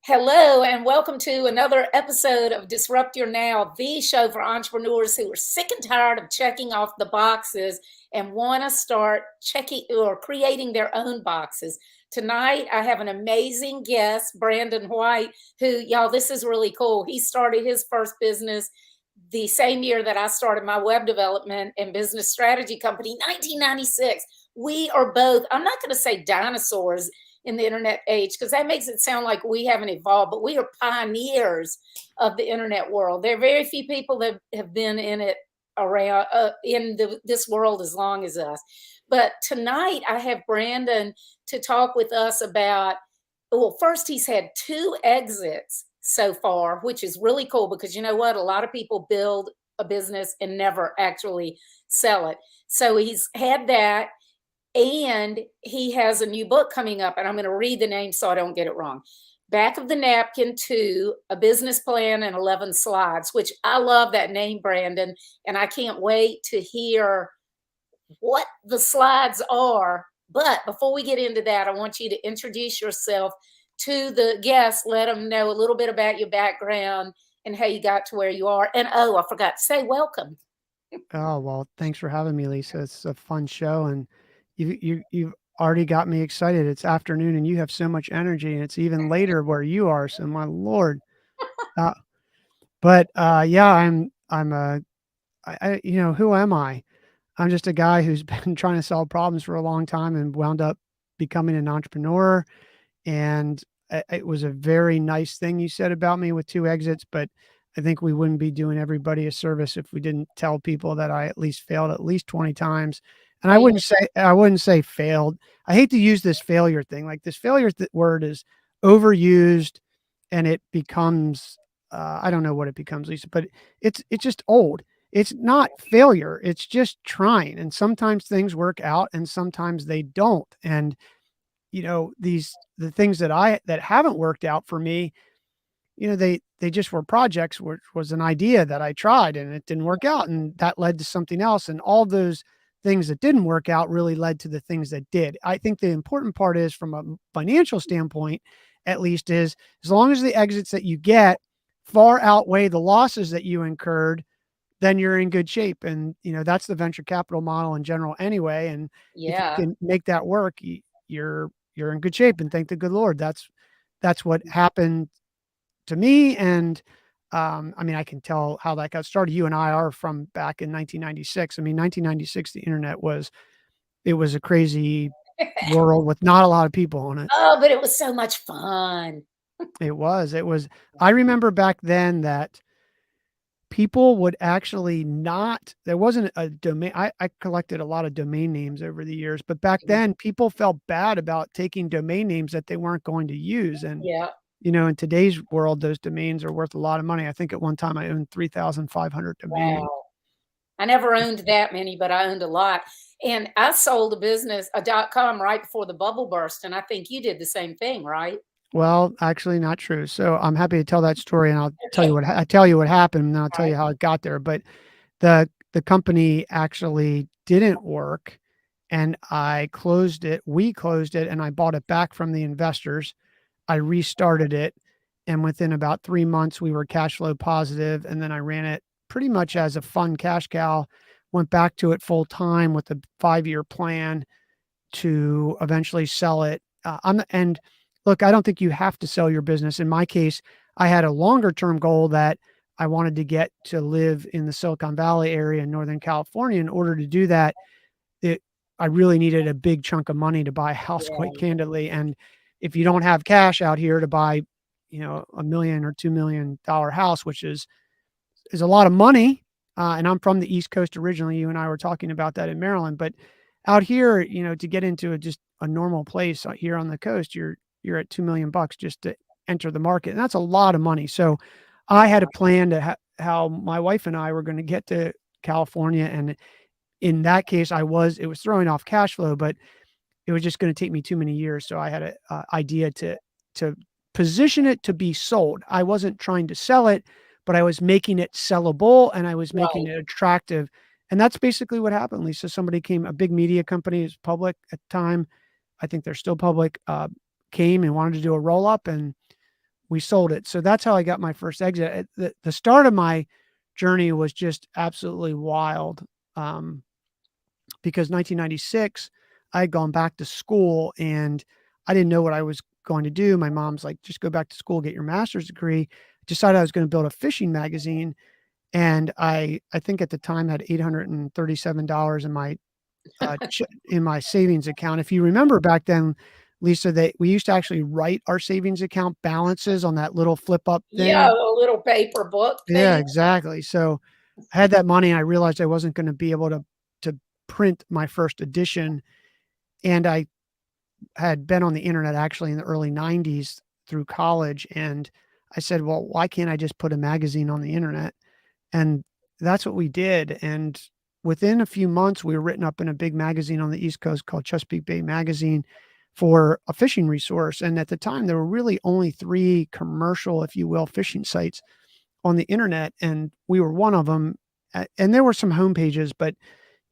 Hello, and welcome to another episode of Disrupt Your Now, the show for entrepreneurs who are sick and tired of checking off the boxes and want to start checking or creating their own boxes. Tonight, I have an amazing guest, Brandon White, who, y'all, this is really cool. He started his first business the same year that I started my web development and business strategy company, 1996. We are both, I'm not going to say dinosaurs in the internet age because that makes it sound like we haven't evolved, but we are pioneers of the internet world. There are very few people that have been in it around this world as long as us. But tonight I have Brandon to talk with us about, well, first he's had two exits so far, which is really cool because you know what? A lot of people build a business and never actually sell it. So he's had that, and he has a new book coming up, and I'm going to read the name so I don't get it wrong. Back of the Napkin 2, A Business Plan and 11 Slides, which I love that name, Brandon, and I can't wait to hear what the slides are. But before we get into that, I want you to introduce yourself to the guests, let them know a little bit about your background and how you got to where you are. And oh, I forgot to say welcome. Oh, well, thanks for having me, Lisa. It's a fun show, and you've already got me excited. It's afternoon, and you have so much energy, and it's even later where you are. So, my lord. Uh, but yeah, I'm a who am I? I'm just a guy who's been trying to solve problems for a long time and wound up becoming an entrepreneur. And it was a very nice thing you said about me with two exits, but I think we wouldn't be doing everybody a service if we didn't tell people that I at least failed at least 20 times. And Amen. I wouldn't say failed. I hate to use this failure thing. Like this failure word is overused, and it becomes I don't know what it becomes, Lisa, but it's just old. It's not failure. It's just trying. And sometimes things work out and sometimes they don't. And the things that haven't worked out for me, they just were projects, which was an idea that I tried and it didn't work out, and that led to something else, and all those things that didn't work out really led to the things that did. I think the important part is, from a financial standpoint at least, is as long as the exits that you get far outweigh the losses that you incurred, then you're in good shape. And that's the venture capital model in general anyway, and if you Yeah. can make that work, you're in good shape, and thank the good Lord. That's what happened to me. And I mean, I can tell how that got started. You and I are from back in 1996. I mean, 1996, the internet was a crazy world with not a lot of people on it. Oh, but it was so much fun. It was. I remember back then that people would actually not, there wasn't a domain. I collected a lot of domain names over the years, but back then people felt bad about taking domain names that they weren't going to use. And Yeah. in today's world, those domains are worth a lot of money. I think at one time I owned 3,500 domain names. Wow. I never owned that many, but I owned a lot. And I sold a business, a .com, right before the bubble burst. And I think you did the same thing, right? Well, actually not true. So I'm happy to tell that story, and I'll tell you Okay. I tell you what happened, and then I'll All tell right. you how it got there. But the company actually didn't work, and I closed it. We closed it, and I bought it back from the investors. I restarted it, and within about 3 months, we were cash flow positive, and then I ran it pretty much as a fun cash cow, went back to it full time with a 5-year plan to eventually sell it. And look, I don't think you have to sell your business. In my case, I had a longer term goal that I wanted to get to live in the Silicon Valley area in Northern California. In order to do that, it I really needed a big chunk of money to buy a house, quite Yeah. candidly. And if you don't have cash out here to buy, $1 million or $2 million house, which is a lot of money. And I'm from the East Coast originally. You and I were talking about that in Maryland, but out here, to get into just a normal place here on the coast, you're at 2 million bucks just to enter the market, and that's a lot of money. So I had a plan to how my wife and I were going to get to California, and in that case, it was throwing off cash flow, but it was just going to take me too many years. So I had an idea to position it to be sold. I wasn't trying to sell it, but I was making it sellable and I was making Right. it attractive. And that's basically what happened, Lisa. Somebody came, a big media company, is public at the time. I think they're still public. Came and wanted to do a roll up, and we sold it. So that's how I got my first exit. The start of my journey was just absolutely wild. Um, because 1996, I had gone back to school and I didn't know what I was going to do. My mom's like, just go back to school, get your master's degree. Decided I was going to build a fishing magazine. And I think at the time had $837 in my in my savings account. If you remember back then, Lisa, that we used to actually write our savings account balances on that little flip up Yeah, thing. a little paper book Yeah, thing. exactly. So I had that money and I realized I wasn't going to be able to print my first edition. And I had been on the internet actually in the early 90s through college. And I said, well, why can't I just put a magazine on the internet? And that's what we did. And within a few months, we were written up in a big magazine on the East Coast called Chesapeake Bay Magazine for a fishing resource. And at the time, there were really only three commercial, if you will, fishing sites on the internet. And we were one of them. And there were some home pages, but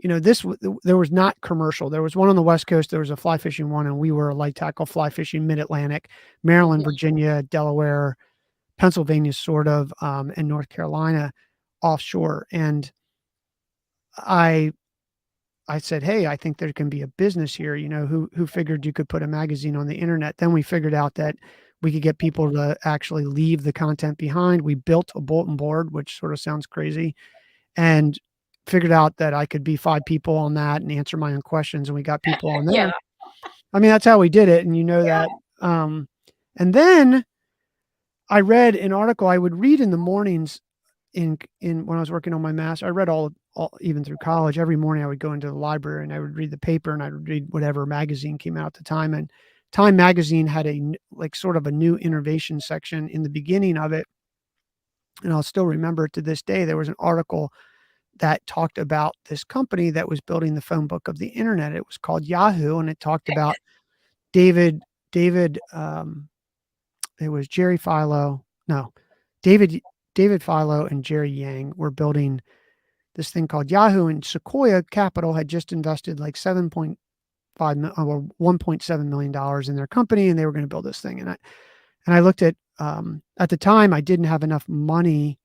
there was not commercial. There was one on the West Coast. There was a fly fishing one, and we were a light tackle fly fishing mid Atlantic, Maryland, Mhm. Virginia, Delaware, Pennsylvania, sort of, and North Carolina offshore. And I I said, hey, I think there can be a business here. Who figured you could put a magazine on the internet? Then we figured out that we could get people to actually leave the content behind. We built a bulletin board, which sort of sounds crazy, and figured out that I could be 5 people on that and answer my own questions, and we got people on Yeah, there. I mean, that's how we did it, and you know that, and then I read an article I would read in the mornings in when I was working on my master. I read all even through college. Every morning I would go into the library and I would read the paper and I would read whatever magazine came out at the time. And Time magazine had like sort of a new innovation section in the beginning of it. And I'll still remember it to this day. There was an article that talked about this company that was building the phone book of the internet. It was called Yahoo, and it talked about David David it was Jerry Philo. No, David David Philo and Jerry Yang were building this thing called Yahoo, and Sequoia Capital had just invested like 7.5 or $1.7 million in their company, and they were going to build this thing. And I looked at the time I didn't have enough money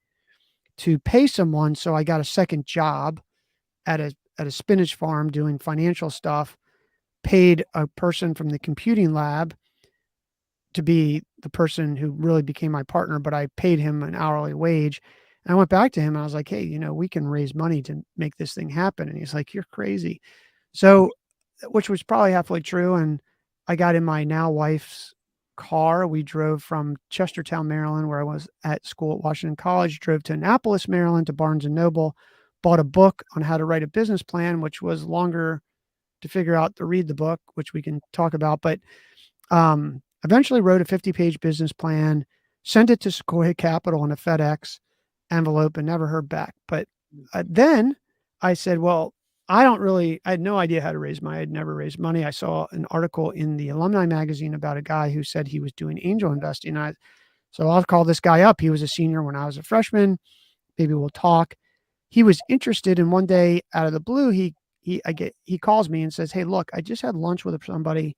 to pay someone, so I got a second job at a spinach farm doing financial stuff. Paid a person from the computing lab to be the person who really became my partner, but I paid him an hourly wage. And I went back to him and I was like, hey, we can raise money to make this thing happen. And he's like, you're crazy. So, which was probably halfway true. And I got in my now wife's car. We drove from Chestertown, Maryland, where I was at school at Washington College, drove to Annapolis, Maryland, to Barnes and Noble, bought a book on how to write a business plan, which was longer to figure out to read the book, which we can talk about. But eventually wrote a 50-page business plan, sent it to Sequoia Capital in a FedEx envelope, and never heard back. But then I said, well, I had no idea how to raise money. I'd never raised money. I saw an article in the alumni magazine about a guy who said he was doing angel investing. So I'll call this guy up. He was a senior when I was a freshman. Maybe we'll talk. He was interested, and one day out of the blue, he calls me and says, hey, look, I just had lunch with somebody.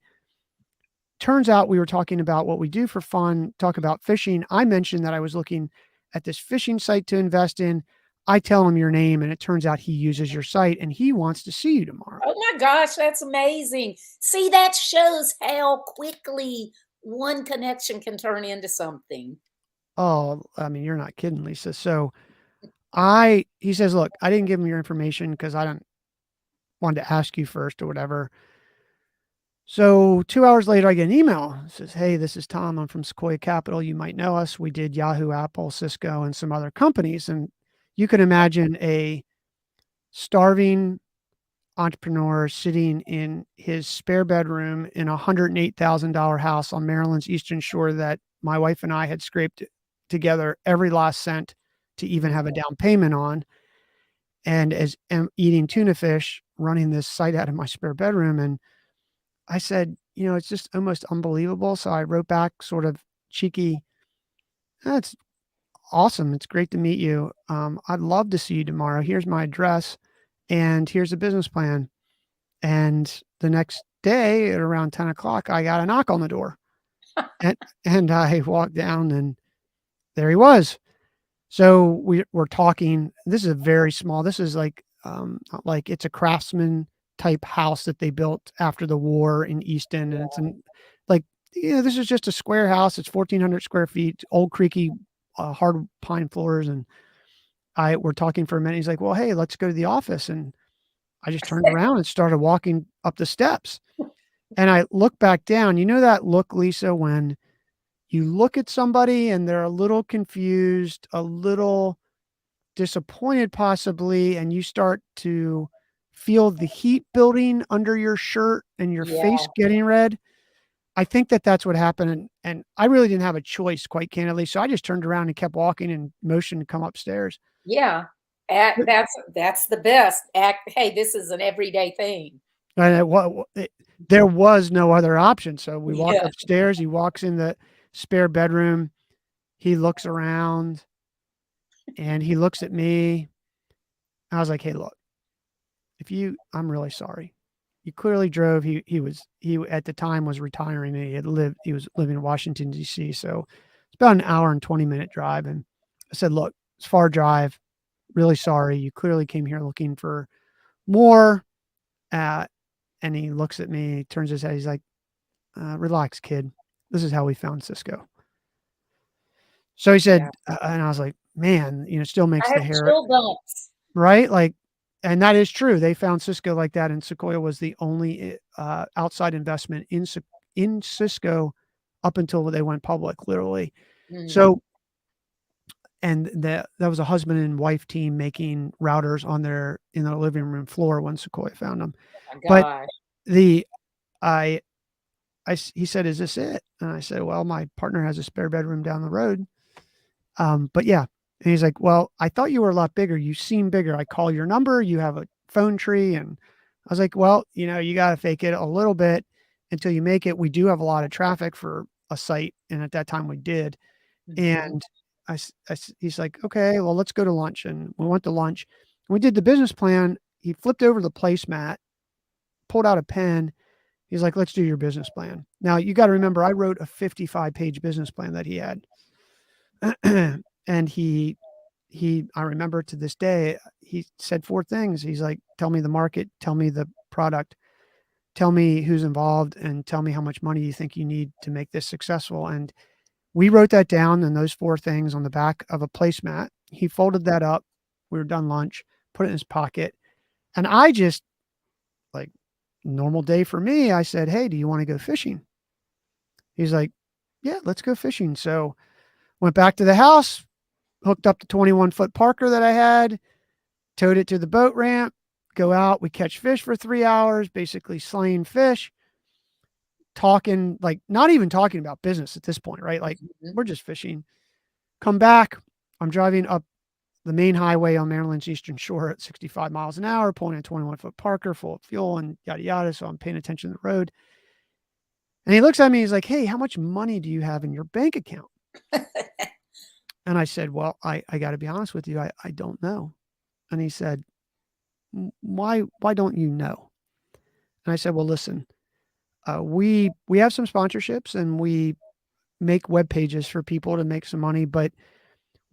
Turns out we were talking about what we do for fun, talk about fishing. I mentioned that I was looking at this fishing site to invest in. I tell him your name, and it turns out he uses your site and he wants to see you tomorrow. oh my gosh, that's amazing. See, that shows how quickly one connection can turn into something. Oh, I mean, you're not kidding, Lisa. So he says, look, I didn't give him your information because I don't wanted to ask you first or whatever. So 2 hours later, I get an email. It says, hey, this is Tom. I'm from Sequoia Capital. You might know us. We did Yahoo, Apple, Cisco, and some other companies. And you can imagine a starving entrepreneur sitting in his spare bedroom in a $108,000 house on Maryland's Eastern Shore that my wife and I had scraped together every last cent to even have a down payment on. And as am eating tuna fish, running this site out of my spare bedroom. And I said, it's just almost unbelievable. So I wrote back sort of cheeky, that's awesome. It's great to meet you. I'd love to see you tomorrow. Here's my address and here's a business plan. And the next day at around 10 o'clock, I got a knock on the door. and I walked down and there he was. So we're talking. This is a very small. This is like it's a craftsman type house that they built after the war in East End, and it's an like this is just a square house. It's 1,400 square feet, old creaky, hard pine floors, and I we're talking for a minute. He's like, "Well, hey, let's go to the office," and I just turned around and started walking up the steps, and I looked back down. You know that look, Lisa, when you look at somebody and they're a little confused, a little disappointed possibly, and you start to feel the heat building under your shirt and your face Yeah. getting red. I think that that's what happened, and I really didn't have a choice, quite candidly, so I just turned around and kept walking and motioned to come upstairs. Yeah. But That's the best. Act, hey, this is an everyday thing. and there was no other option, so we walk Yeah. upstairs, he walks in the spare bedroom, he looks around, and he looks at me. I was like, "Hey, look, if you I'm really sorry. You clearly drove." He at the time was retiring, and he was living in Washington, DC, so it's about an hour and 20-minute drive, and I said, "Look, it's a far drive. Really sorry. You clearly came here looking for more." Uh, and he looks at me, turns his head, he's like, "Relax, kid. This is how we found Cisco." So he Yeah. said, and I was like, "Man, it still makes I the have hair." chill bumps. Right? Like, and that is true. They found Cisco like that, and Sequoia was the only, outside investment in Cisco up until they went public, literally. Mm, So and that was a husband and wife team making routers on their in their living room floor when Sequoia found them. my But gosh. the I he said, "Is this it?" And I said, "Well, my partner has a spare bedroom down the road." But yeah. And he's like, "Well, I thought you were a lot bigger. You seem bigger. I call your number, you have a phone tree." And I was like, "Well, you got to fake it a little bit until you make it. We do have a lot of traffic for a site." And at that time we did. Mhm. And he's like, "Okay, well, let's go to lunch." And we went to lunch. We did the business plan. He flipped over the placemat, pulled out a pen. He's like, "Let's do your business plan." Now, you got to remember, I wrote a 55-page business plan that he had. And I remember to this day, he said 4 things. He's like, "Tell me the market, tell me the product, tell me who's involved, and tell me how much money you think you need to make this successful." And we wrote that down and those 4 things on the back of a placemat. He folded that up. We were done lunch, put it in his pocket, and I just, like, normal day for me, I said, "Hey, do you wanna go fishing?" He's like, "Yeah, let's go fishing." So, went back to the house, hooked up the 21-foot Parker that I had, towed it to the boat ramp, go out, we catch fish for 3 hours, basically slaying fish, talking, like, not even talking about business at this point, right? Like, Mhm. we're just fishing. Come back, I'm driving up the main highway on Maryland's Eastern Shore at 65 miles an hour, pulling a 21-foot Parker full of fuel and yada yada. So I'm paying attention to the road. And he looks at me, he's like, "Hey, how much money do you have in your bank account?" And I said, "Well, I got to be honest with you, I don't know." And he said, Why don't you know?" And I said, "Well, listen, we have some sponsorships and we make web pages for people to make some money, but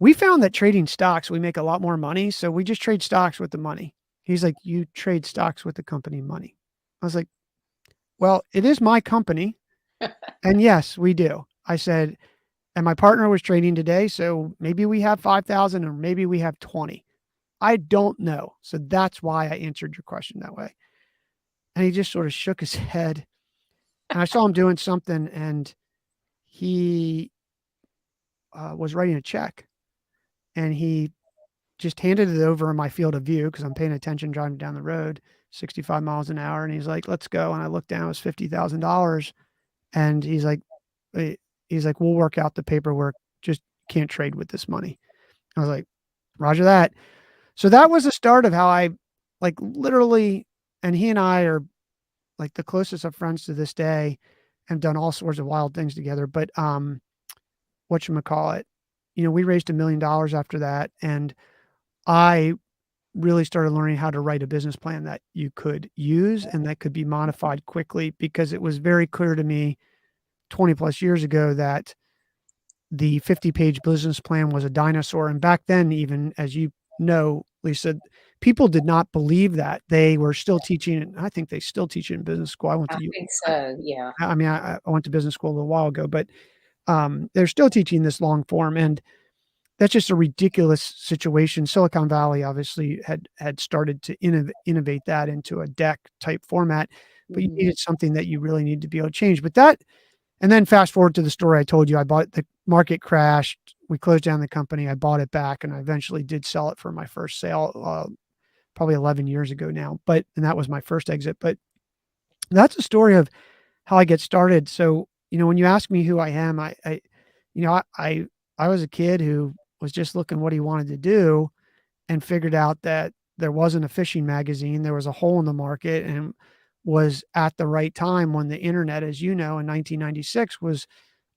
we found that trading stocks, we make a lot more money, so we just trade stocks with the money." He's like, "You trade stocks with the company money?" I was like, "Well, it is my company, and yes, we do." I said, "And my partner was trading today, so maybe we have 5,000 or maybe we have 20. I don't know." So that's why I answered your question that way. And he just sort of shook his head, and I saw him doing something, and he, was writing a check, and he just handed it over in my field of view because 'cause I'm paying attention driving down the road, 65 miles an hour, and he's like, "Let's go." And I looked down, it was $50,000, and eh, he's like, "We'll work out the paperwork, just can't trade with this money." I was like, "Roger that." So that was the start of how I, like, literally, and he and I are, like, the closest of friends to this day, and done all sorts of wild things together, but, whatchamacallit, we raised $1,000,000 after that, and I really started learning how to write a business plan that you could use and that could be modified quickly because it was very clear to me 20 plus years ago that the 50-page business plan was a dinosaur. And back then, even as you know, Lisa, people did not believe that. They were still teaching, and I think they still teach it in business school. I went I to, think so. Yeah. I mean, I went to business school a little while ago, but they're still teaching this long form, and that's just a ridiculous situation. Silicon Valley obviously had started to innovate that into a deck type format, but you Mhm. needed something that you really need to be able to change. But that, and then fast forward to the story I told you, I bought the market crashed. We closed down the company. I bought it back, and I eventually did sell it for my first sale, probably 11 years ago now. And that was my first exit. But that's a story of how I get started. So, when you ask me who I am, you know, I, I, I was a kid who was just looking what he wanted to do and figured out that there wasn't a fishing magazine. There was a hole in the market, and was at the right time when the internet, as you know, in 1996 was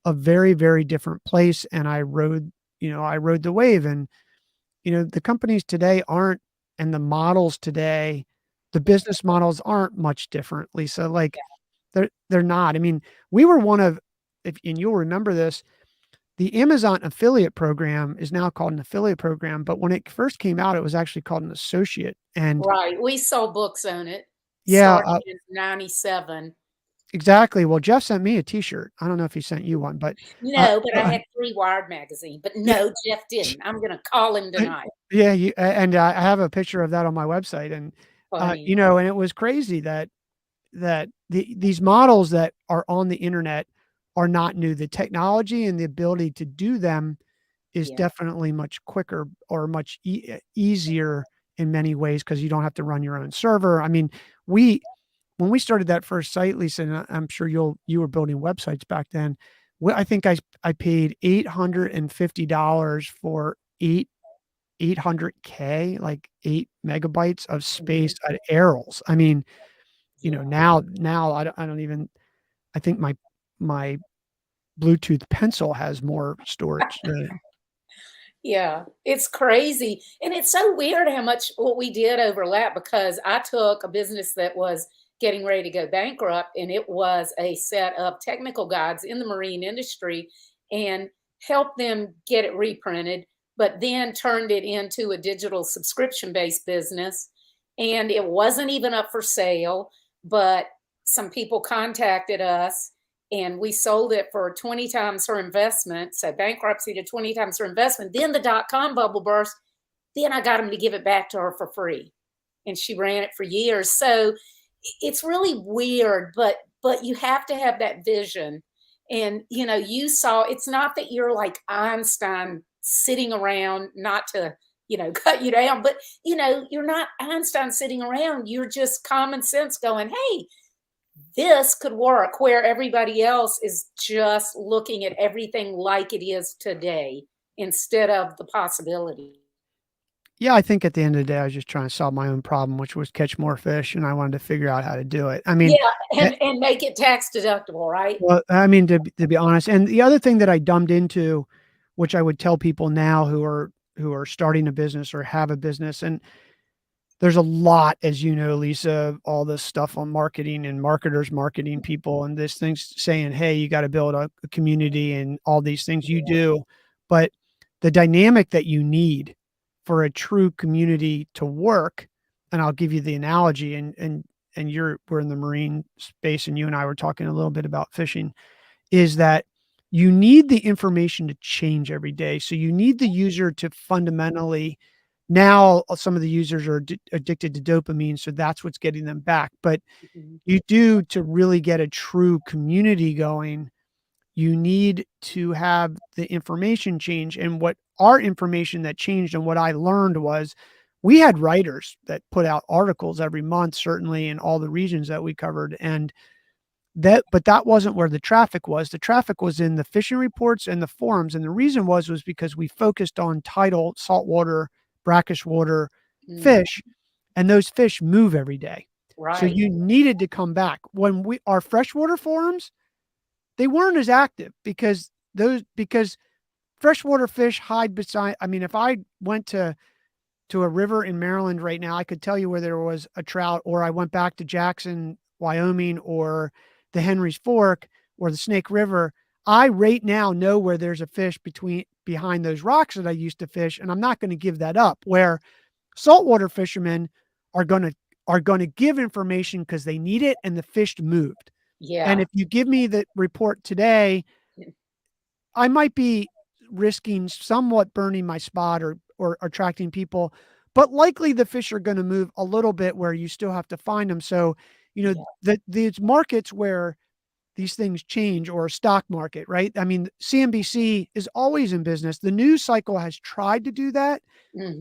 a very, very different place. And I rode the wave. And, the companies today aren't, and the models today, the business models aren't much different, Lisa. Like, they're not. I mean, we were one of, if and you'll remember this, the Amazon affiliate program is now called an affiliate program, but when it first came out, it was actually called an associate. And Right. We sold books on it yeah, starting in 97. exactly. Well, Jeff sent me a T-shirt. I don't know if he sent you one, but No, but I uh, had 3 Wired magazine, but yeah, no, Jeff didn't. I'm gonna call him tonight. yeah, and I have a picture of that on my website, and Funny. and it was crazy that these models that are on the internet are not new. The technology and the ability to do them is Yeah. definitely much quicker or much easier in many ways because you don't have to run your own server. I mean, we when we started that first site, Lisa, and I'm sure you were building websites back then. I think I paid $850 for 800K, like 8 megabytes of space Mhm. at Errol's. I mean, Yeah. now I don't even, I think my Bluetooth pencil has more storage. Yeah, it's crazy. And it's so weird how much what we did overlap because I took a business that was getting ready to go bankrupt and it was a set of technical guides in the marine industry and helped them get it reprinted, but then turned it into a digital subscription based business. And it wasn't even up for sale, but some people contacted us and we sold it for 20 times her investment. So bankruptcy to 20 times her investment. Then the dot-com bubble burst. Then I got him to give it back to her for free. And she ran it for years. So it's really weird, but you have to have that vision. And you saw it's not that you're like Einstein sitting around, not to, cut you down, but you're not Einstein sitting around. You're just common sense going, hey, this could work where everybody else is just looking at everything like it is today instead of the possibility. Yeah, I think at the end of the day, I was just trying to solve my own problem, which was catch more fish, and I wanted to figure out how to do it. I mean, Yeah, eh, and make it tax deductible, right? well, I mean, to be honest, and the other thing that I dumbed into, which I would tell people now who are starting a business or have a business, and there's a lot, as you know, Lisa, all this stuff on marketing and marketers marketing people and this things saying, hey, you got to build a community and all these things you Yeah. do. But the dynamic that you need for a true community to work, and I'll give you the analogy, and we're in the marine space, and you and I were talking a little bit about fishing, is that you need the information to change every day. So you need the user to fundamentally, now some of the users are addicted to dopamine, so that's what's getting them back. But Mhm. you do, to really get a true community going, you need to have the information change. And what our information that changed and what I learned was we had writers that put out articles every month, certainly in all the regions that we covered. And but that wasn't where the traffic was. The traffic was in the fishing reports and the forums. And the reason was because we focused on tidal, saltwater, brackish water Mhm. fish, and those fish move every day. So Right. you needed to come back. When our freshwater forums, they weren't as active because freshwater fish hide beside. I mean, if I went to a river in Maryland right now, I could tell you where there was a trout, or I went back to Jackson, Wyoming, or the Henry's Fork, or the Snake River, I right now know where there's a fish behind those rocks that I used to fish, and I'm not going to give that up. Where saltwater fishermen are going to give information because they need it and the fish moved. And Yeah. if you give me the report today, I might be risking somewhat burning my spot or attracting people, but likely the fish are going to move a little bit where you still have to find them. So, Yeah. these markets where these things change, or a stock market, right? I mean, CNBC is always in business. The news cycle has tried to do that,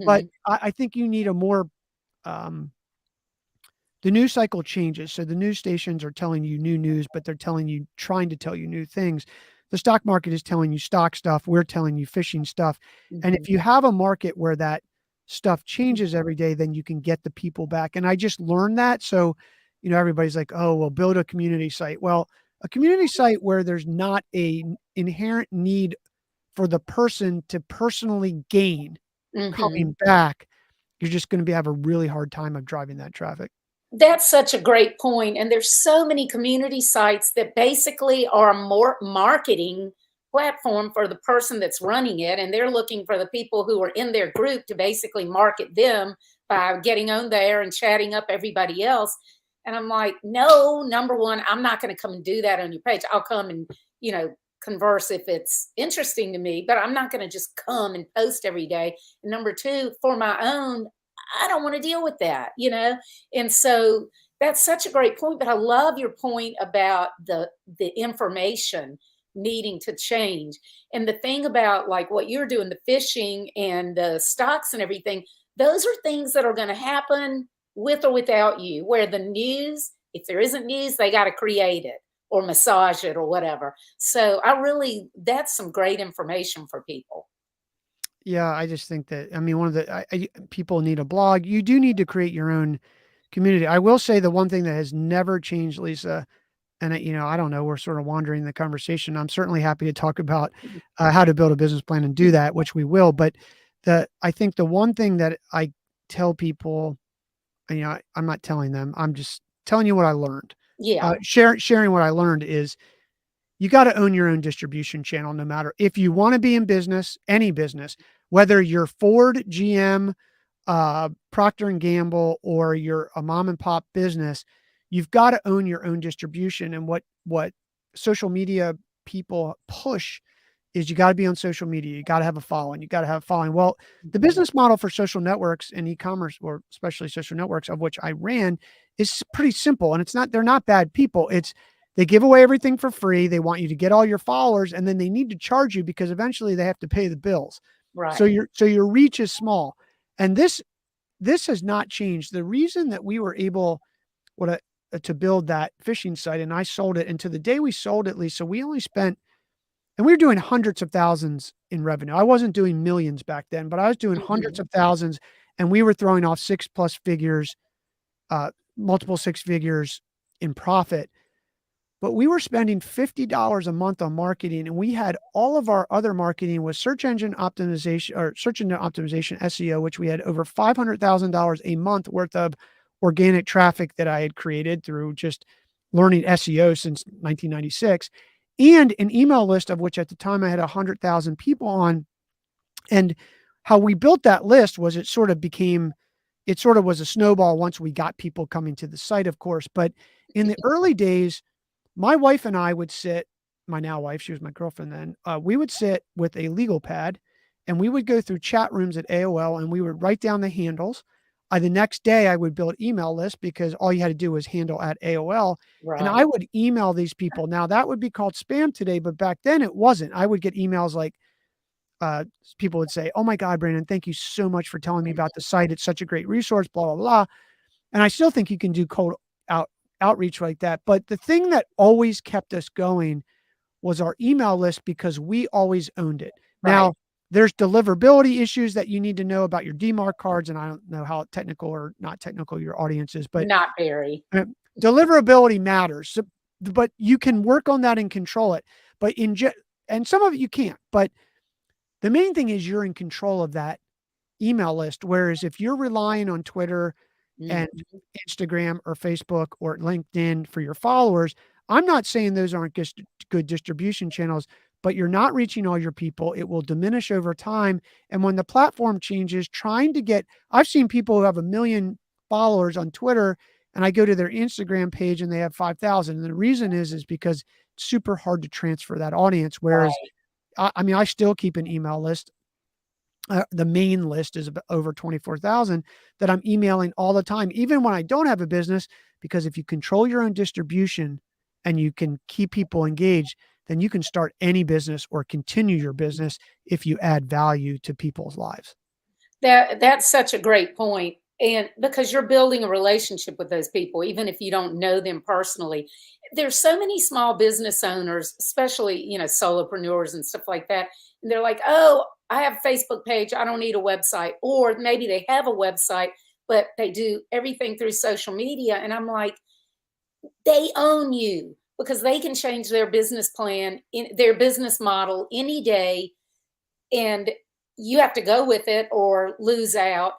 but Hmm. I think you need a more um, the news cycle changes. So the news stations are telling you new news, but they're trying to tell you new things. The stock market is telling you stock stuff. We're telling you fishing stuff. And Hmm. if you have a market where that stuff changes every day, then you can get the people back. And I just learned that. So, everybody's like, oh, well, build a community site. Well, a community site where there's not a inherent need for the person to personally gain Hmm. coming back, you're just going to have a really hard time of driving that traffic. That's such a great point. And there's so many community sites that basically are a more marketing platform for the person that's running it. And they're looking for the people who are in their group to basically market them by getting on there and chatting up everybody else. And I'm like, no, number one, I'm not going to come and do that on your page. I'll come and, you know, converse if it's interesting to me, but I'm not going to just come and post every day. And number two, for my own, I don't want to deal with that, and so that's such a great point, but I love your point about the information needing to change. And the thing about like what you're doing, the fishing and the stocks and everything, those are things that are going to happen with or without you. Where the news, if there isn't news, they got to create it or massage it or whatever. So that's some great information for people. Yeah, I just think that, I mean, one of the people need a blog. You do need to create your own community. I will say the one thing that has never changed, Lisa, and I don't know, we're sort of wandering the conversation. I'm certainly happy to talk about how to build a business plan and do that, which we will. But I think the one thing that I tell people, I'm not telling them, I'm just telling you what I learned. Yeah. Sharing what I learned is you got to own your own distribution channel, no matter if you want to be in business, any business, whether you're Ford, GM, Procter and Gamble, or you're a mom and pop business. You've got to own your own distribution. And what social media people push is you got to be on social media. You got to have a following. You got to have a following. Well, the Mhm. business model for social networks and e-commerce, or especially social networks, of which I ran, is pretty simple. And they're not bad people. They give away everything for free. They want you to get all your followers, and then they need to charge you because eventually they have to pay the bills. So Right. your reach is small. And this has not changed. The reason that we were able to build that fishing site, and I sold it, and to the day we sold it, Lisa, we only spent, and we were doing hundreds of thousands in revenue. I wasn't doing millions back then, but I was doing hundreds Mhm. of thousands, and we were throwing off six plus figures, multiple six figures in profit. But we were spending $50 a month on marketing, and we had all of our other marketing was search engine optimization, or search engine optimization, SEO, which we had over $500,000 a month worth of organic traffic that I had created through just learning SEO since 1996, and an email list of which at the time I had 100,000 people on. And how we built that list was it sort of was a snowball once we got people coming to the site, of course. But in the early days, my wife and I would sit, my now wife, she was my girlfriend then, we would sit with a legal pad, and we would go through chat rooms at AOL, and we would write down the handles. The next day, I would build email lists because all you had to do was handle at AOL. And I Right. would email these people. Now, that would be called spam today, but back then it wasn't. I would get emails like, uh, people would say, "Oh my God, Brandon, thank you so much for telling me about the site. It's such a great resource, blah, blah, blah." And I still think you can do cold out outreach like that. But the thing that always kept us going was our email list because we always owned it. Right. Now, there's deliverability issues that you need to know about your DMARC cards, and I don't know how technical or not technical your audience is, but Not very. uh, deliverability matters. So, but you can work on that and control it. But and some of it you can't. But the main thing is you're in control of that email list. Whereas if you're relying on Twitter and Mhm. Instagram or Facebook or LinkedIn for your followers, I'm not saying those aren't good distribution channels, but you're not reaching all your people. It will diminish over time. And when the platform changes, I've seen people who have 1 million followers on Twitter, and I go to their Instagram page and they have 5,000. And the reason is because it's super hard to transfer that audience. Whereas, Right. I mean, I still keep an email list. The main list is about over 24,000 that I'm emailing all the time, even when I don't have a business, because if you control your own distribution and you can keep people engaged, then you can start any business or continue your business if you add value to people's lives. That's such a great point, and because you're building a relationship with those people, even if you don't know them personally. There's so many small business owners, especially, solopreneurs and stuff like that, and they're like, "Oh, I have a Facebook page, I don't need a website." Or maybe they have a website, but they do everything through social media, and I'm like, "They own you because they can change their business plan, in their business model any day, and you have to go with it or lose out,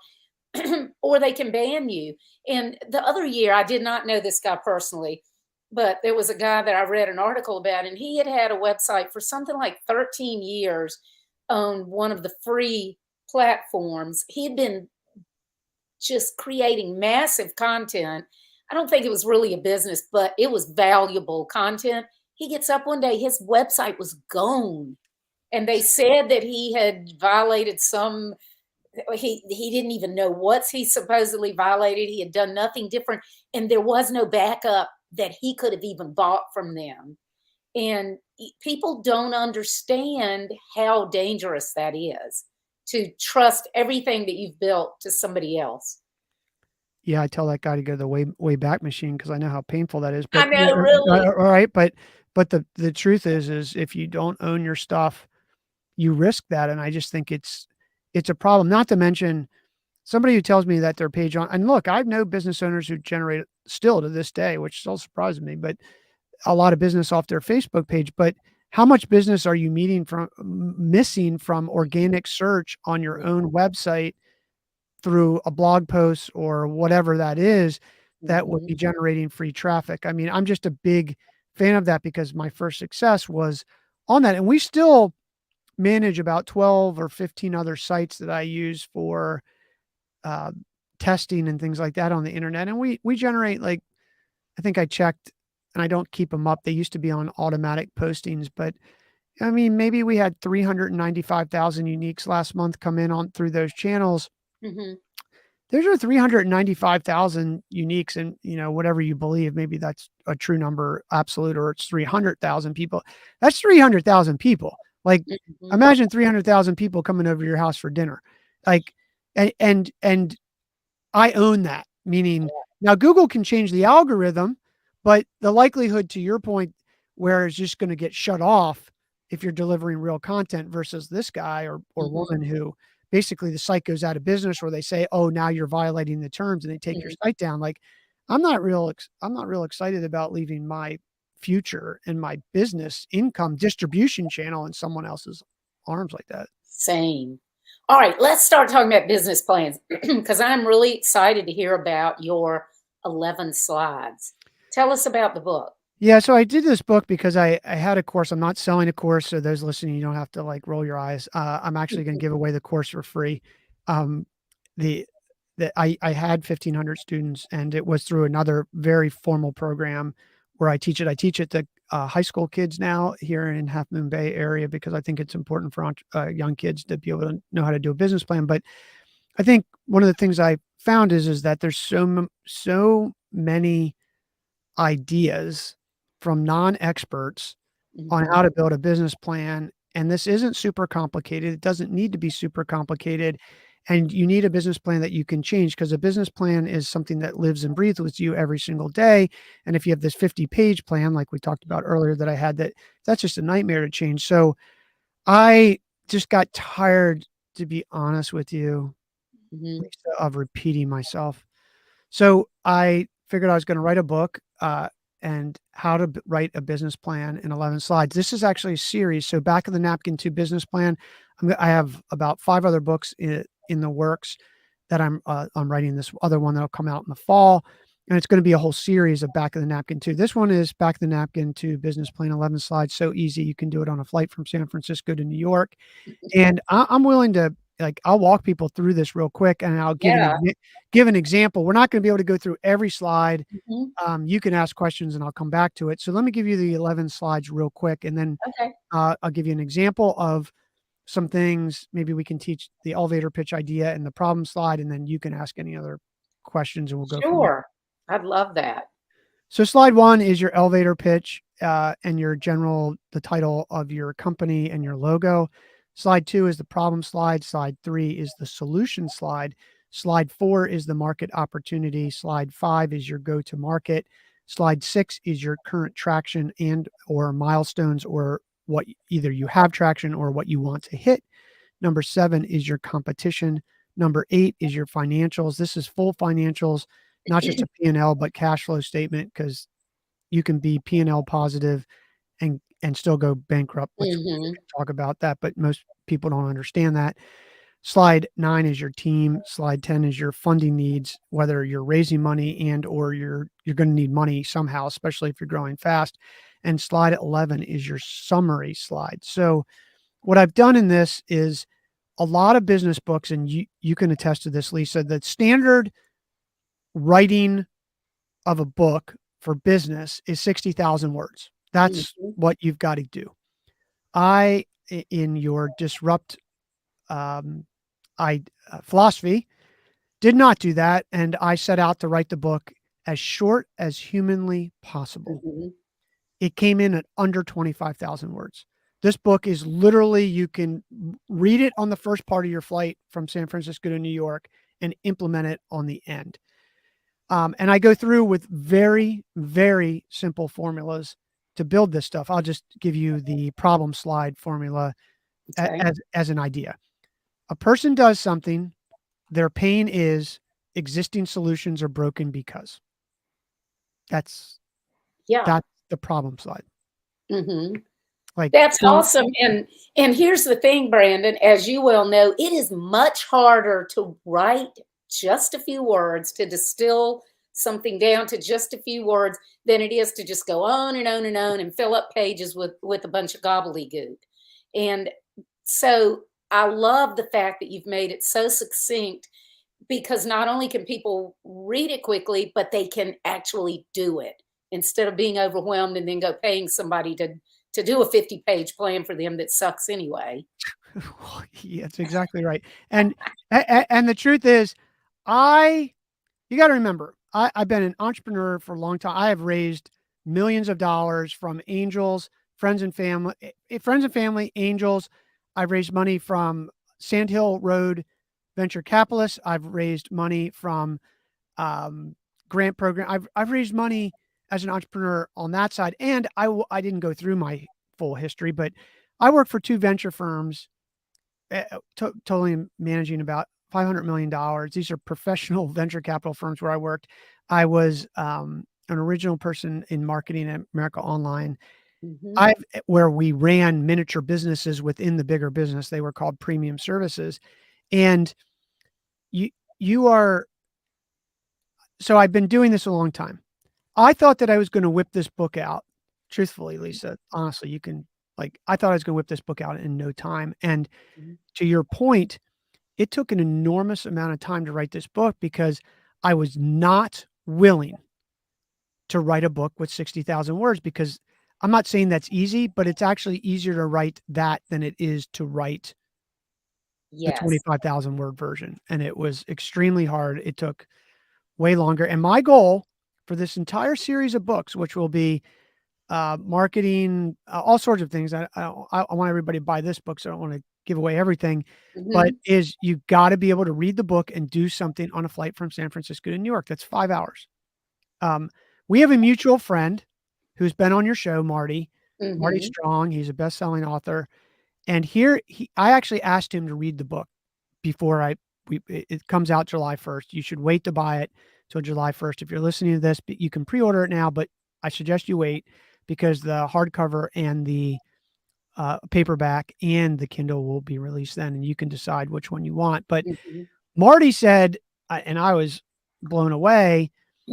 or they can ban you." And the other year, I did not know this guy personally, but there was a guy that I read an article about, and he had had a website for something like 13 years on one of the free platforms. He had been just creating massive content. I don't think it was really a business, but it was valuable content. He gets up one day, his website was gone. And they said that he had violated some, he didn't even know what he supposedly violated. He had done nothing different, and there was no backup that he could have even bought from them. And people don't understand how dangerous that is, to trust everything that you've built to somebody else. Yeah, I tell that guy to go to the way back machine because I know how painful that is. I But know, really. all right, but the truth is if you don't own your stuff, you risk that, and I just think it's a problem. Not to mention somebody who tells me that their page on, and look, I know business owners who generate still to this day, which still surprises me, but a lot of business off their Facebook page. But how much business are you missing from organic search on your own website through a blog post or whatever that is that would Mhm, be generating free traffic? I mean, I'm just a big fan of that because my first success was on that. And we still manage about 12 or 15 other sites that I use for uh, testing and things like that on the internet. And we generate, like, I think I checked, and I don't keep them up. They used to be on automatic postings, but I mean, maybe we had 395,000 uniques last month come in on through those channels. mhm. There's are 395,000 uniques, and whatever you believe, maybe that's a true number, absolute, or it's 300,000 people. That's 300,000 people. Like, Mhm. imagine 300,000 people coming over to your house for dinner. Like, and I own that. Meaning, now Google can change the algorithm, but the likelihood, to your point, where it's just going to get shut off if you're delivering real content versus this guy or Mhm. woman who basically the site goes out of business, or they say, "Oh, now you're violating the terms," and they take your Mhm. site down. Like, I'm not real excited about leaving my future and my business income distribution channel in someone else's arms like that. Same. All right, let's start talking about business plans because I'm really excited to hear about your 11 slides. Tell us about the book. Yeah, so I did this book because I had a course. I'm not selling a course, so those listening, you don't have to like roll your eyes. I'm actually going to give away the course for free. Um, the I had 1,500 students, and it was through another very formal program where I teach it. I teach it to high school kids now here in Half Moon Bay area because I think it's important for young kids to be able to know how to do a business plan. But I think one of the things I found is that there's so many ideas from non-experts on Mhm. how to build a business plan. And this isn't super complicated. It doesn't need to be super complicated. And you need a business plan that you can change because a business plan is something that lives and breathes with you every single day. And if you have this 50-page plan, like we talked about earlier, that I had, that's just a nightmare to change. So I just got tired, to be honest with you, Mhm. Lisa, of repeating myself. So I figured I was going to write a book and how to write a business plan in 11 slides. This is actually a series. So Back of the Napkin to Business Plan. I have about 5 other books in the works that I'm writing this other one that'll come out in the fall. And it's going to be a whole series of Back of the Napkin too. This one is Back of the Napkin to Business Plan, 11 slides. So easy. You can do it on a flight from San Francisco to New York. And I'm willing to, like, I'll walk people through this real quick, and I'll Yeah. give an example. We're not going to be able to go through every slide. Mhm. You can ask questions and I'll come back to it. So let me give you the 11 slides real quick, and then Okay. I'll give you an example of some things. Maybe we can teach the elevator pitch idea and the problem slide, and then you can ask any other questions and we'll go from there. Sure. I'd love that. So slide one is your elevator pitch and your the title of your company and your logo. Slide two is the problem slide. Slide three is the solution slide. Slide four is the market opportunity. Slide five is your go-to market. Slide six is your current traction and or milestones, or what either you have traction or what you want to hit. Number seven is your competition. Number eight is your financials. This is full financials, not just a P&L, but cash flow statement, because you can be P&L positive and still go bankrupt, which we Mhm. can talk about that, but most people don't understand that. Slide nine is your team. Slide 10 is your funding needs, whether you're raising money and or you're going to need money somehow, especially if you're growing fast. And slide 11 is your summary slide. So what I've done in this is a lot of business books, and you can attest to this, Lisa, the standard writing of a book for business is 60,000 words. That's Mhm. what you've got to do. I, in your disrupt um, philosophy, did not do that, and I set out to write the book as short as humanly possible. Mhm. It came in at under 25,000 words. This book is literally, you can read it on the first part of your flight from San Francisco to New York and implement it on the end. And I go through with very, very simple formulas to build this stuff. I'll just give you the problem slide formula Okay. as an idea. A person does something, their pain is existing solutions are broken because. That's Yeah. that's the problem slide. Mhm. Like, That's don't. awesome, and here's the thing, Brandon, as you well know, it is much harder to write just a few words, to distill something down to just a few words than it is to just go on and on and on and fill up pages with a bunch of gobbledygook. And so I love the fact that you've made it so succinct because not only can people read it quickly, but they can actually do it instead of being overwhelmed and then go paying somebody to do a 50-page plan for them that sucks anyway. Yeah, that's exactly right. And and the truth is, I you got to remember, I've been an entrepreneur for a long time. I have raised millions of dollars from angels, friends and family, angels. I've raised money from Sandhill Road venture capitalists. I've raised money from um, grant program. I've raised money as an entrepreneur on that side, and I didn't go through my full history, but I worked for two venture firms, totally managing about $500 million. These are professional venture capital firms where I worked. I was an original person in marketing at America Online. Mhm. I Where we ran miniature businesses within the bigger business. They were called premium services, and you you are so I've been doing this a long time. I thought that I was going to whip this book out. Truthfully, Lisa, honestly, you can, like, I thought I was going to whip this book out in no time. And Mhm. to your point, it took an enormous amount of time to write this book because I was not willing to write a book with 60,000 words, because I'm not saying that's easy, but it's actually easier to write that than it is to write the Yes. 25,000 word version. And it was extremely hard. It took way longer. And my goal for this entire series of books, which will be marketing, all sorts of things. I want everybody to buy this book, so I don't want to give away everything. But Mhm. is you got to be able to read the book and do something on a flight from San Francisco to New York. That's 5 hours. Um, we have a mutual friend who's been on your show, Marty Mhm. Strong. He's a best-selling author, and I actually asked him to read the book before it comes out July 1st. You should wait to buy it till July 1st. If you're listening to this, but you can pre-order it now, but I suggest you wait, because the hardcover and the paperback and the Kindle will be released then, and you can decide which one you want. But Mhm. Marty said, and I was blown away.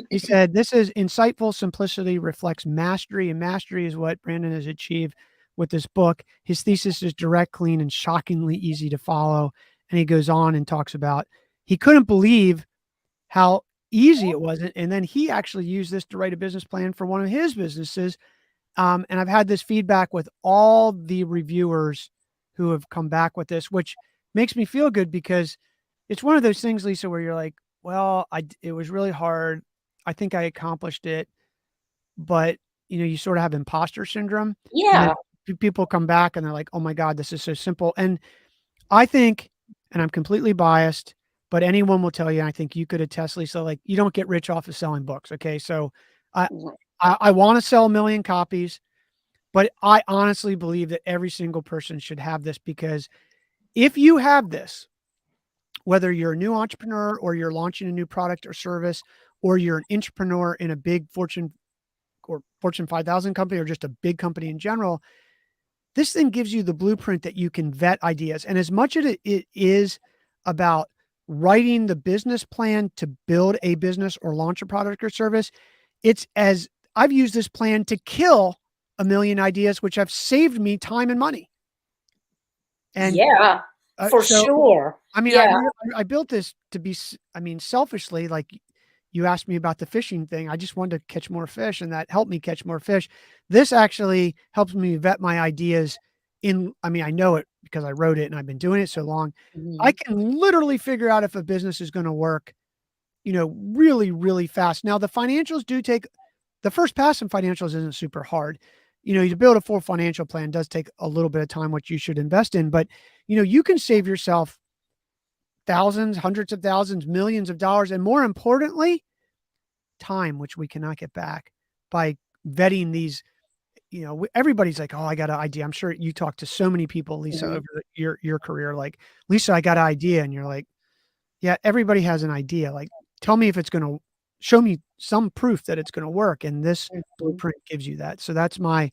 He said, "This is insightful simplicity reflects mastery, and mastery is what Brandon has achieved with this book. His thesis is direct, clean, and shockingly easy to follow." And he goes on and talks about he couldn't believe how easy it was. And then he actually used this to write a business plan for one of his businesses. And I've had this feedback with all the reviewers who have come back with this, which makes me feel good because it's one of those things, Lisa, where you're like, well, it was really hard. I think I accomplished it, but you sort of have imposter syndrome, and then Yeah. people come back and they're like, "Oh my God, this is so simple." And I think, and I'm completely biased, but anyone will tell you, and I think you could attest, Lisa, like you don't get rich off of selling books. Okay. So I, I want to sell 1 million copies, but I honestly believe that every single person should have this because if you have this, whether you're a new entrepreneur or you're launching a new product or service, or you're an entrepreneur in a big Fortune or Fortune 5,000 company or just a big company in general, this thing gives you the blueprint that you can vet ideas. And as much as it is about writing the business plan to build a business or launch a product or service, it's as I've used this plan to kill 1 million ideas, which have saved me time and money. And Yeah, for so, sure. I mean, Yeah. I built this to be, I mean, selfishly, like you asked me about the fishing thing. I just wanted to catch more fish, and that helped me catch more fish. This actually helps me vet my ideas I mean, I know it because I wrote it and I've been doing it so long. I Mhm. can literally figure out if a business is going to work, really, really fast. Now, the financials do take the first pass in financials isn't super hard. To build a full financial plan does take a little bit of time, which you should invest in, but you can save yourself thousands, hundreds of thousands, millions of dollars, and more importantly, time, which we cannot get back by vetting these. Everybody's like, "Oh, I got an idea." I'm sure you talk to so many people, Lisa, Mhm. over your career, like, "Lisa, I got an idea," and you're like, "Yeah, everybody has an idea. Like, tell me if it's going to show me some proof that it's going to work." And this Mhm. blueprint gives you that. So that's my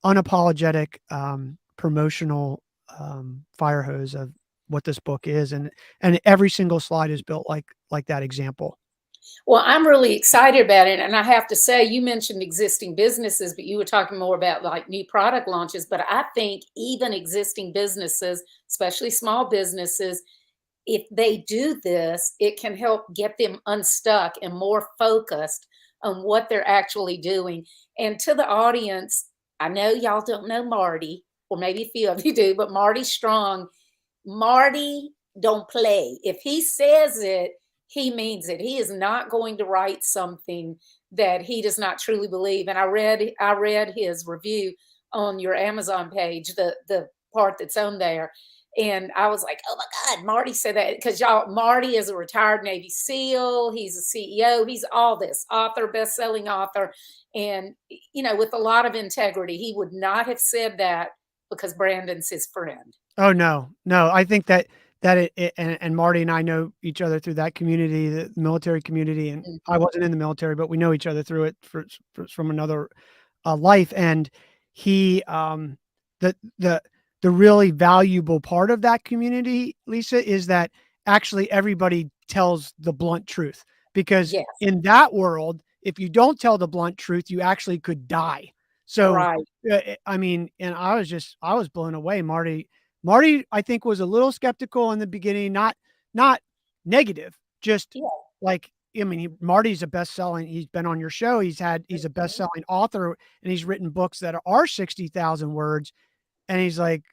unapologetic promotional fire hose of what this book is, and every single slide is built like that example. Well, I'm really excited about it, and I have to say, you mentioned existing businesses, but you were talking more about, like, new product launches, but I think even existing businesses, especially small businesses, if they do this, it can help get them unstuck and more focused on what they're actually doing. And to the audience, I know y'all don't know Marty, or maybe a few of you do, but Marty Strong, Marty don't play. If he says it, he means it. He is not going to write something that he does not truly believe. And I read his review on your Amazon page, the part that's on there. And I was like, oh my God, Marty said that because y'all, Marty is a retired Navy SEAL. He's a CEO. He's all this author, best-selling author. And, with a lot of integrity, he would not have said that because Brandon's his friend. Oh, no. No, I think that and Marty and I know each other through that community, the military community, and I Mhm. wasn't in the military, but we know each other through it from another, life, and he, the the really valuable part of that community, Lisa, is that actually everybody tells the blunt truth, because Yes, in that world, if you don't tell the blunt truth, you actually could die. So, right. I mean, and I was blown away. Marty, I think, was a little skeptical in the beginning, not negative, just Yeah. like, I mean, Marty's a best-selling, he's been on your show, he's a Mhm. best-selling author, and he's written books that are 60,000 words, and he's like,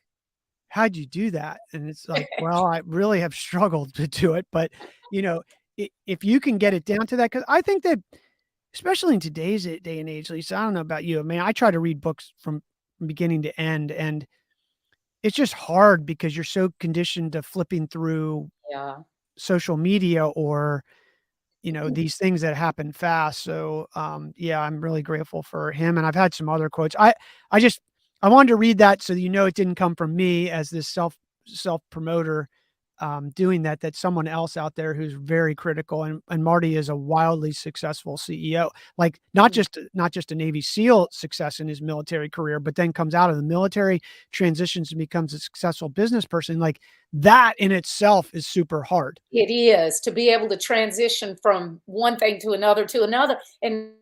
"How'd you do that?" And it's like, "Well, I really have struggled to do it," but, you know, if you can get it down to that, because I think that, especially in today's day and age, Lisa, I don't know about you, I mean, I try to read books from beginning to end, and it's just hard because you're so conditioned to flipping through Yeah. social media or, these things that happen fast. So, yeah, I'm really grateful for him, and I've had some other quotes. I just I wanted to read that so it didn't come from me as this self promoter. doing that, that someone else out there who's very critical, and Marty is a wildly successful CEO. Like not just a Navy SEAL success in his military career, but then comes out of the military, transitions and becomes a successful business person. Like that in itself is super hard. It is to be able to transition from one thing to another, and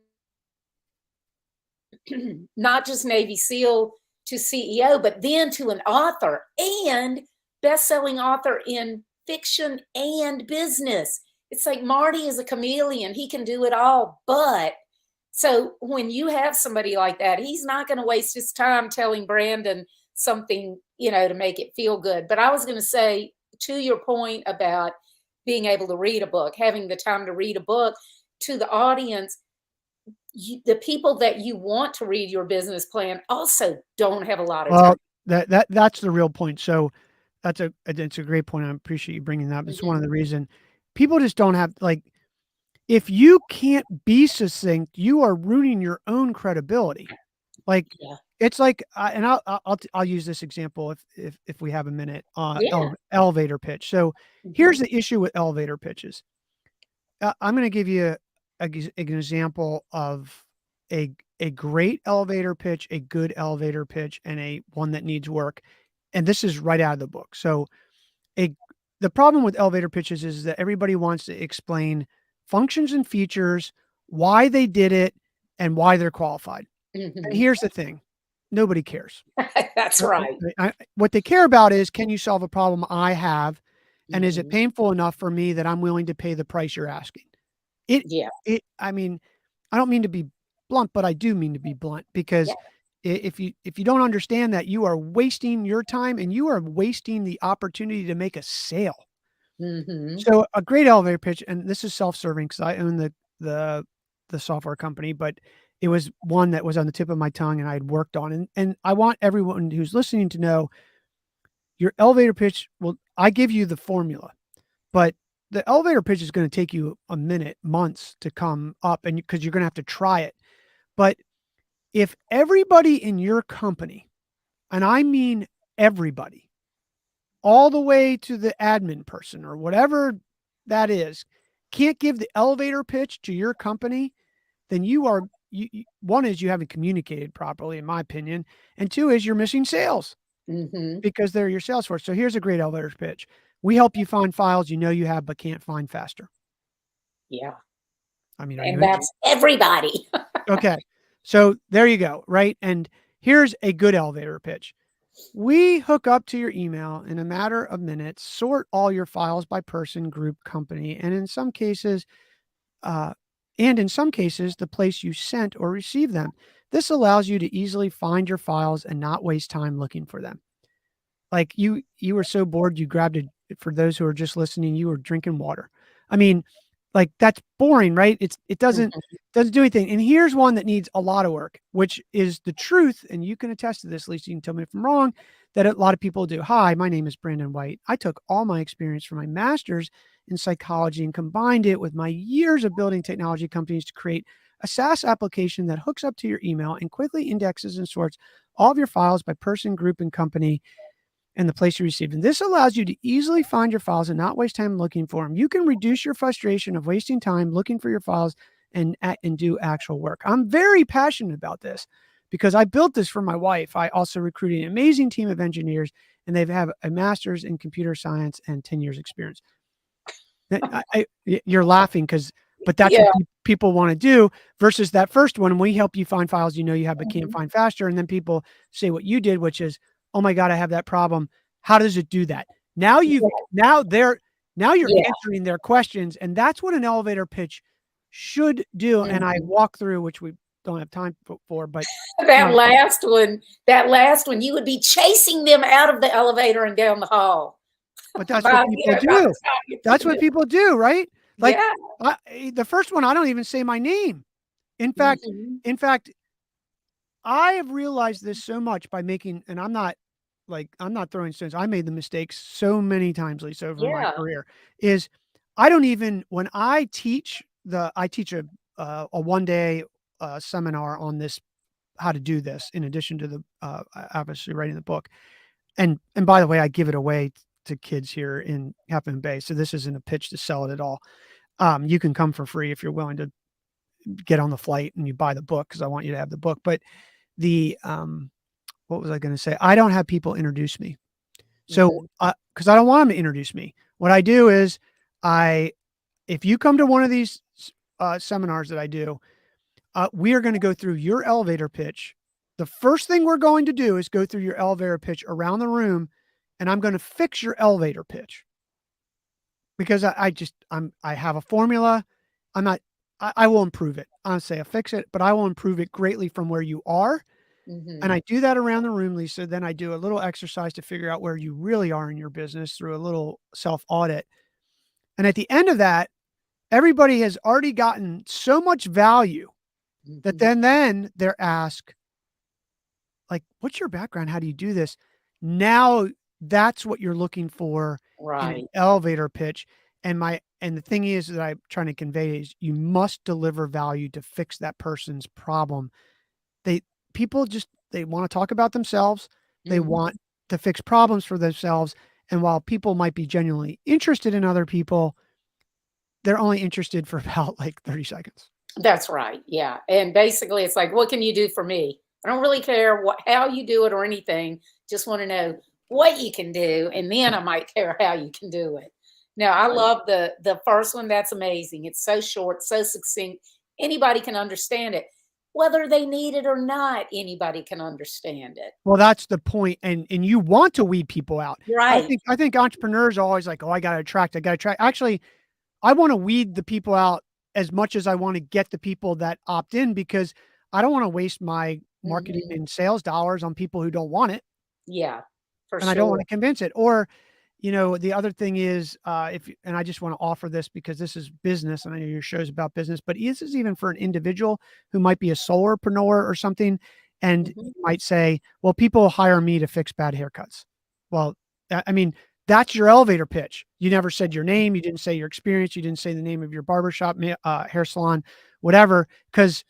not just Navy SEAL to CEO, but then to an author and best-selling author in fiction and business. It's like Marty is a chameleon. He can do it all. But so when you have somebody like that, he's not going to waste his time telling Brandon something, to make it feel good. But I was going to say, to your point about being able to read a book, having the time to read a book, to the audience, the people that you want to read your business plan also don't have a lot of time. Well, that's the real point. So it's a great point. I appreciate you bringing that up. It's one of Mhm. the reason people just don't have, like, if you can't be succinct, you are ruining your own credibility. Like Yeah. it's like, and I'll use this example if we have a minute. Yeah. Elevator pitch. So here's Mhm. the issue with elevator pitches. I'm going to give you an example of a great elevator pitch, a good elevator pitch, and a one that needs work. And this is right out of the book. So a the problem with elevator pitches is that everybody wants to explain functions and features, why they did it, and why they're qualified. And Mhm. here's the thing, nobody cares. That's right. What they care about is, can you solve a problem I have, and is it Mhm. painful enough for me that I'm willing to pay the price you're asking? It Yeah. I mean, I don't mean to be blunt, but I do mean to be blunt, Yeah. because if you don't understand that, you are wasting your time and you are wasting the opportunity to make a sale. Mhm. So a great elevator pitch, and this is self-serving because I own the the software company, but it was one that was on the tip of my tongue and I had worked on. And I want everyone who's listening to know your elevator pitch. Well, I give you the formula, but the elevator pitch is going to take you a minute, months to come up, and because you're going to have to try it. But if everybody in your company, and I mean everybody, all the way to the admin person or whatever that is, can't give the elevator pitch to your company, then one is you haven't communicated properly, in my opinion, and two is you're missing sales Mhm. because they're your sales force. So here's a great elevator pitch: we help you find files you know you have but can't find faster. Yeah. I mean, are you And that's everybody. okay? So there you go, right? And here's a good elevator pitch: we hook up to your email in a matter of minutes, sort all your files by person, group, company, uh, and in some cases, the place you sent or received them. This allows you to easily find your files and not waste time looking for them. Like you were so bored, you grabbed it. For those who are just listening, you were drinking water. I mean, like that's boring, right? It Mhm. doesn't do anything. And here's one that needs a lot of work, which is the truth. And you can attest to this, Lisa. You can tell me if I'm wrong. That a lot of people do. Hi, my name is Brandon White. I took all my experience from my master's in psychology and combined it with my years of building technology companies to create a SaaS application that hooks up to your email and quickly indexes and sorts all of your files by person, group, and company and the place you received them. This allows you to easily find your files and not waste time looking for them. You can reduce your frustration of wasting time looking for your files and do actual work. I'm very passionate about this because I built this for my wife. I also recruited an amazing team of engineers, and they have a master's in computer science and 10 years experience. You're laughing but that's what Yeah. people want to do versus that first one. We help you find files you know you have but can't Mhm. find faster, and then people say what you did, which is, "Oh my god, I have that problem. How does it do that?" Now you've Yeah. now they're now you're Yeah. answering their questions, and that's what an elevator pitch should do. And I Mhm. walk through, which we don't have time for, but That uh, last one, that last one, you would be chasing them out of the elevator and down the hall that's what by, people by the do. time you That's what finish. people do, right? Like Yeah. the first one, I don't even say my name. In fact, Mhm. in fact, I have realized this so much by making, and I'm not throwing stones. I made the mistakes so many times, Lisa, over my Yeah. career. Is I don't even when I teach a 1 day seminar on this, how to do this in addition to the obviously writing the book. And by the way, I give it away to kids here in Half Moon Bay. So this isn't a pitch to sell it at all. You can come for free if you're willing to get on the flight and you buy the book, because I want you to have the book. But the what was I going to say? I don't have people introduce me. So Mhm. because I don't want them to introduce me. What I do is if you come to one of these seminars that I do, we are going to go through your elevator pitch. The first thing we're going to do is go through your elevator pitch around the room, and I'm going to fix your elevator pitch, because I have a formula. I'm not, I will improve it. I'll say I fix it, but I will improve it greatly from where you are. And Mhm. I do that around the room, Lisa. Then I do a little exercise to figure out where you really are in your business through a little self audit. And at the end of that, everybody has already gotten so much value that Mhm. then they're asked, like, what's your background? How do you do this? Now that's what you're looking for in an Right. elevator pitch. And the thing is that I'm trying to convey is you must deliver value to fix that person's problem. They People just they want to talk about themselves. They Mhm. want to fix problems for themselves. And while people might be genuinely interested in other people, they're only interested for about like 30 seconds. That's right, yeah, and basically, it's like, "What can you do for me?" I don't really care how you do it or anything, just wanna know what you can do, and then I might care how you can do it. Now, I Right. love the first one, that's amazing. It's so short, so succinct, anybody can understand it. Whether they need it or not, anybody can understand it. Well, that's the point, and you want to weed people out. Right. I think entrepreneurs are always like, "Oh, I gotta attract." Actually, I wanna weed the people out as much as I wanna get the people that opt in, because I don't wanna waste my marketing Mhm. and sales dollars on people who don't want it, Yeah, for and I don't sure. wanna convince it. Or, the other thing is, if and I just wanna offer this because this is business, and I know your show's about business, but this is even for an individual who might be a solopreneur or something, and Mhm. you might say, "Well, people hire me to fix bad haircuts." Well, I mean, that's your elevator pitch. You never said your name, you didn't say your experience, you didn't say the name of your barbershop, hair salon, whatever, because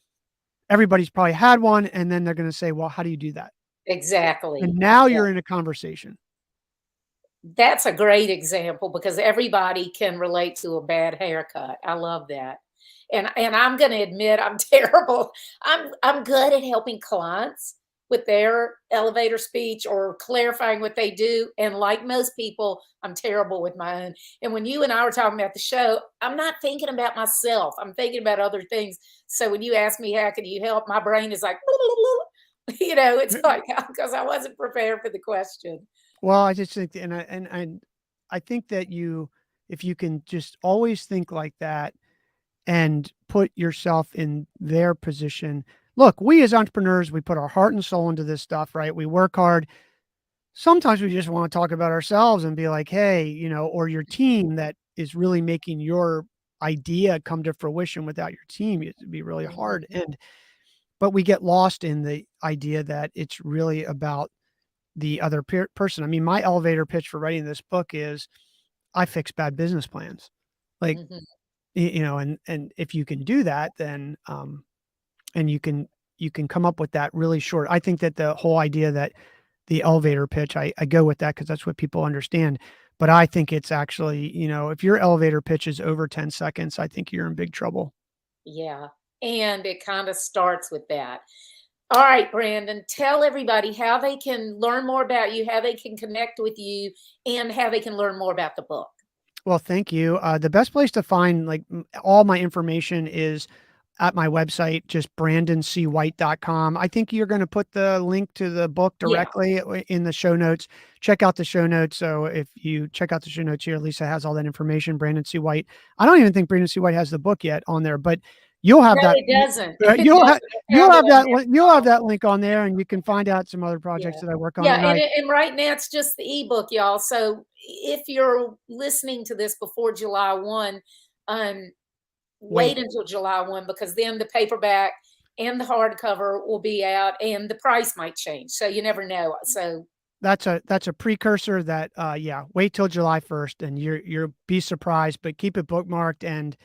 everybody's probably had one, and then they're gonna say, "Well, how do you do that?" And Exactly. now Yeah. you're in a conversation. That's a great example because everybody can relate to a bad haircut. I love that. And I'm gonna admit I'm terrible. I'm good at helping clients with their elevator speech or clarifying what they do. And like most people, I'm terrible with my own. And when you and I were talking about the show, I'm not thinking about myself. I'm thinking about other things. So when you ask me how can you help, my brain is like, it's like because I wasn't prepared for the question. Well, I just think, I think that if you can just always think like that and put yourself in their position. Look, we as entrepreneurs, we put our heart and soul into this stuff, right? We work hard. Sometimes we just want to talk about ourselves and be like, hey, or your team that is really making your idea come to fruition. Without your team, it'd be really hard. Mhm. But we get lost in the idea that it's really about the other person. I mean, my elevator pitch for writing this book is I fix bad business plans. Like, Mhm. and if you can do that, then and you can come up with that really short. I think that the whole idea that the elevator pitch, I go with that because that's what people understand. But I think it's actually, if your elevator pitch is over 10 seconds, I think you're in big trouble. Yeah, and it kinda starts with that. Alright, Brandon, tell everybody how they can learn more about you, how they can connect with you, and how they can learn more about the book. Well, thank you. The best place to find like all my information is at my website, just brandoncwhite.com. I think you're going to put the link to the book Yeah, directly in the show notes. Check out the show notes. So if you check out the show notes here, Lisa has all that information. Brandon C. White. I don't even think Brandon C. White has the book yet on there, but you'll have no, that. it doesn't. It You'll have doesn't. I found it on you'll have Amazon. that link on there, and you can find out some other projects Yeah. that I work on. Yeah, And I and right now it's just the ebook, y'all, so if you're listening to this before July 1, um, wait. wait until July 1 because then the paperback and the hardcover will be out and the price might change. So you never know. So That's a precursor that, yeah, wait till July 1st and you'll be surprised, but keep it bookmarked. And,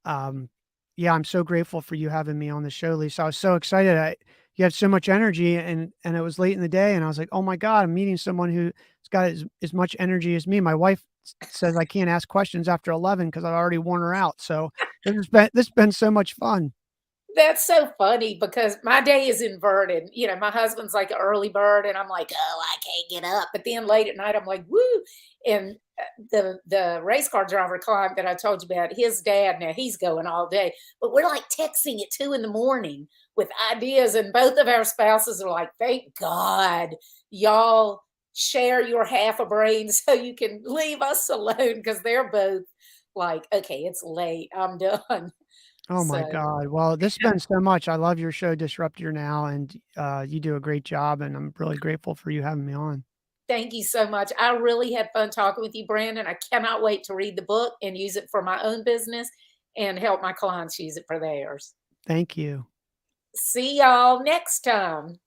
um, yeah, I'm so grateful for you having me on the show, Lisa. I was so excited. You had so much energy, and it was late in the day, and I was like, "Oh my god, I'm meeting someone who's it's got as much energy as me. My wife says I can't ask questions after 11 because I've already worn her out. So this has been so much fun. That's so funny because my day is inverted. You know, my husband's like an early bird, and I'm like, oh, I can't get up. But then late at night, I'm like, woo. And the race car driver client that I told you about, his dad, now he's going all day, but we're like texting at 2 in the morning with ideas, and both of our spouses are like, thank God y'all share your half a brain so you can leave us alone because they're both like, okay, it's late, I'm done. Oh my So God. Well, this has been so much. I love your show, Disrupt Your Now, and you do a great job. And I'm really grateful for you having me on. thank you so much. I really had fun talking with you, Brandon. I cannot wait to read the book and use it for my own business and help my clients use it for theirs. Thank you. See y'all next time.